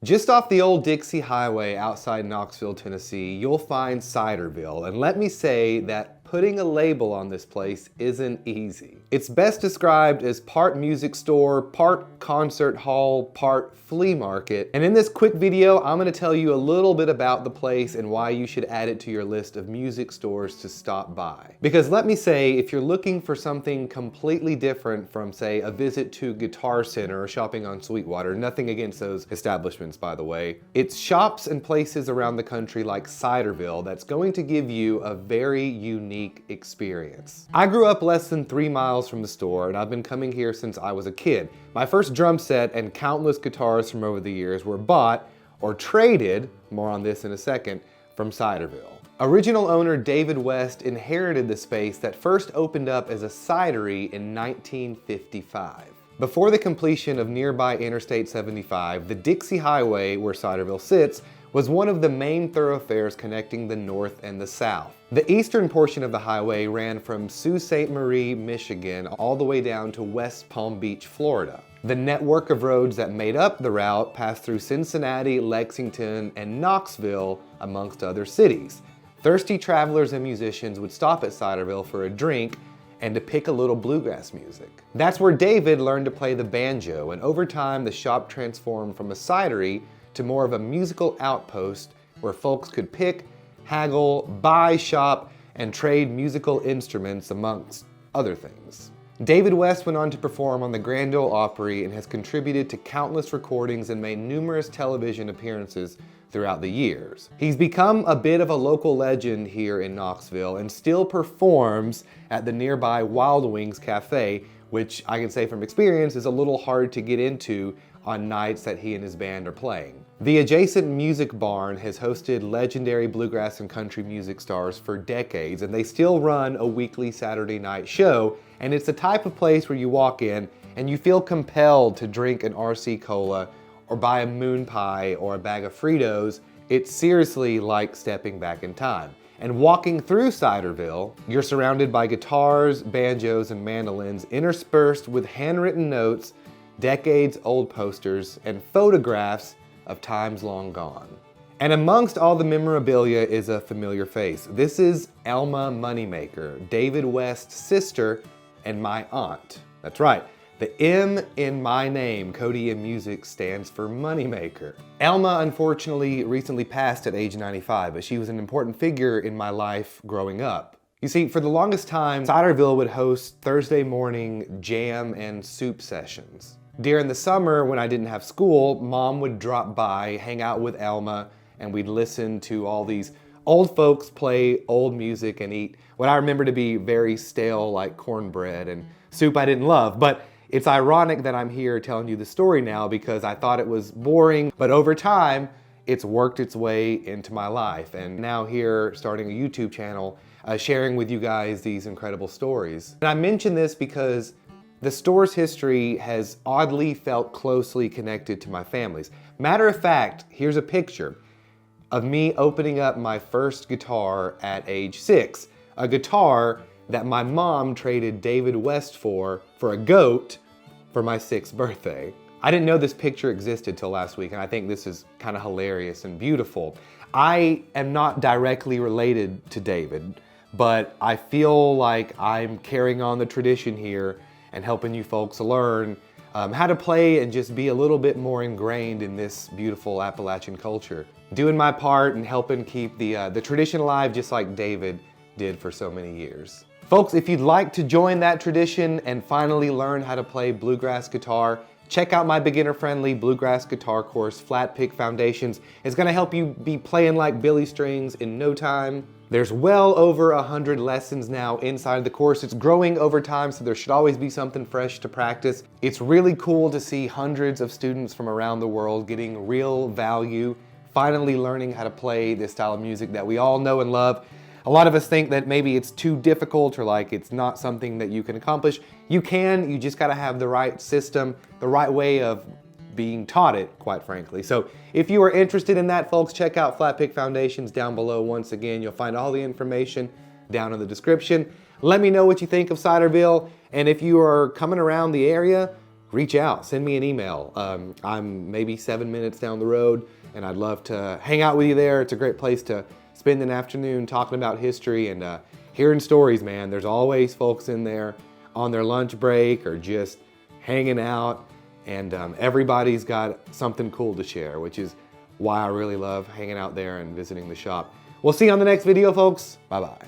Just off the old Dixie Highway outside Knoxville, Tennessee, you'll find Ciderville, and let me say that putting a label on this place isn't easy. It's best described as part music store, part concert hall, part flea market, and in this quick video, I'm gonna tell you a little bit about the place and why you should add it to your list of music stores to stop by. Because let me say, if you're looking for something completely different from, say, a visit to Guitar Center or shopping on Sweetwater, nothing against those establishments, by the way, it's shops and places around the country like Ciderville that's going to give you a very unique experience. I grew up less than 3 miles from the store, and I've been coming here since I was a kid. My first drum set and countless guitars from over the years were bought or traded, more on this in a second, from Ciderville. Original owner David West inherited the space that first opened up as a cidery in 1955. Before the completion of nearby Interstate 75, the Dixie Highway, where Ciderville sits, was one of the main thoroughfares connecting the North and the South. The eastern portion of the highway ran from Sault Ste. Marie, Michigan, all the way down to West Palm Beach, Florida. The network of roads that made up the route passed through Cincinnati, Lexington, and Knoxville, amongst other cities. Thirsty travelers and musicians would stop at Ciderville for a drink and to pick a little bluegrass music. That's where David learned to play the banjo, and over time the shop transformed from a cidery to more of a musical outpost where folks could pick, haggle, buy, shop, and trade musical instruments amongst other things. David West went on to perform on the Grand Ole Opry and has contributed to countless recordings and made numerous television appearances throughout the years. He's become a bit of a local legend here in Knoxville and still performs at the nearby Wild Wings Cafe, which I can say from experience is a little hard to get into on nights that he and his band are playing. The adjacent music barn has hosted legendary bluegrass and country music stars for decades, and they still run a weekly Saturday night show, and it's the type of place where you walk in and you feel compelled to drink an RC Cola or buy a moon pie or a bag of Fritos. It's seriously like stepping back in time. And walking through Ciderville, you're surrounded by guitars, banjos, and mandolins interspersed with handwritten notes, decades-old posters, and photographs of times long gone. And amongst all the memorabilia is a familiar face. This is Elma Moneymaker, David West's sister and my aunt. That's right, the M in my name, Cody in music, stands for Moneymaker. Elma unfortunately recently passed at age 95, but she was an important figure in my life growing up. You see, for the longest time, Ciderville would host Thursday morning jam and soup sessions. During the summer, when I didn't have school, Mom would drop by, hang out with Elma, and we'd listen to all these old folks play old music and eat what I remember to be very stale, like cornbread and soup I didn't love. But it's ironic that I'm here telling you the story now because I thought it was boring, but over time, it's worked its way into my life. And now here, starting a YouTube channel, sharing with you guys these incredible stories. And I mention this because the store's history has oddly felt closely connected to my family's. Matter of fact, here's a picture of me opening up my first guitar at age 6. A guitar that my mom traded David West for a goat for my 6th birthday. I didn't know this picture existed till last week, and I think this is kind of hilarious and beautiful. I am not directly related to David, but I feel like I'm carrying on the tradition here and helping you folks learn how to play and just be a little bit more ingrained in this beautiful Appalachian culture. Doing my part and helping keep the tradition alive just like David did for so many years. Folks, if you'd like to join that tradition and finally learn how to play bluegrass guitar, check out my beginner-friendly bluegrass guitar course, Flatpick Foundations. It's gonna help you be playing like Billy Strings in no time. There's well over 100 lessons now inside the course. It's growing over time, so there should always be something fresh to practice. It's really cool to see hundreds of students from around the world getting real value, finally learning how to play this style of music that we all know and love. A lot of us think that maybe it's too difficult or like it's not something that you can accomplish. You can, you just gotta have the right system, the right way of being taught it, quite frankly. So if you are interested in that, folks, check out Flatpick Foundations down below. Once again, you'll find all the information down in the description. Let me know what you think of Ciderville, and if you are coming around the area, reach out, send me an email. I'm maybe 7 minutes down the road, and I'd love to hang out with you there. It's a great place to spend an afternoon talking about history and hearing stories, man. There's always folks in there on their lunch break or just hanging out, and everybody's got something cool to share, which is why I really love hanging out there and visiting the shop. We'll see you on the next video, folks. Bye-bye.